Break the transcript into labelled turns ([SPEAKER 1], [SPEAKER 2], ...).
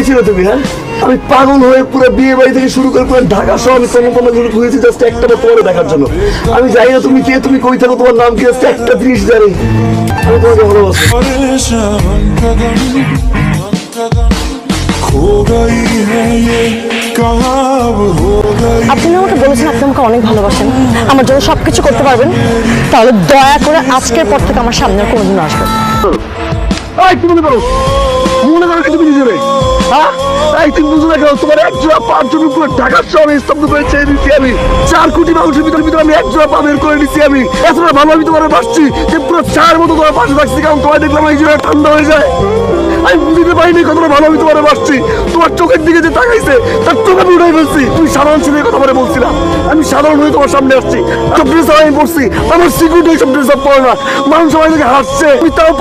[SPEAKER 1] ছিল তুমি? হ্যাঁ, আমি পাগল হয়ে পুরো বিয়ে বাড়ি থেকে শুরু করে পুরো ঢাকা শহর আমি কোনো ঘুরেছি জাস্ট একটা তোমার দেখার জন্য। আমি জানি না তুমি কে, তুমি কই থাকো, তোমার নাম কি, জাস্ট একটা জিনিস জানি, আমি তোমাকে ভালোবাসি।
[SPEAKER 2] আপনি না আমাকে বলেছেন আপনি আমাকে অনেক ভালোবাসেন, আমার জন্য সবকিছু করতে পারবেন, তাহলে দয়া করে আজকের পর থেকে আমার সামনে আর কোনোদিন আসবেন।
[SPEAKER 1] কি মনে করো? মনে করো কি তুমি নিজেরে? হ্যাঁ, তুমি বুঝো না কেন? তোমার এক জোড়া পা জন্য পুরো ঢাকার শহরে স্তব্ধ করে ছেড়ে দিচ্ছি আমি। 4 কোটি মানুষের ভিতরে আমি এক জোড়া পা বের করে দিচ্ছি আমি। এতটা ভালো আমি তোমার বাসছি যে পুরো চার মতো তোমার পাশে থাকছি, কারণ তোমায় দেখলাম এই জোড়া ঠান্ডা হয়ে যায়। আমি বুঝতে পারিনি কতটা ভালো আমি তোমার বাসছি। তোমার চোখের দিকে যে তাকাইছে তার চোখ আমি উঠাই ফেলছি। তুমি সাধারণ ছেলের কথা বলে বলছিলাম, আমি সাধারণ হয়ে তোমার সামনে আসছি। সব ড্রেস আমি পড়ছি, আমার সিকিউরিটি সব ড্রেস আপ পড়ে না, মানুষ সবাই থেকে হাসছে, আমি তাও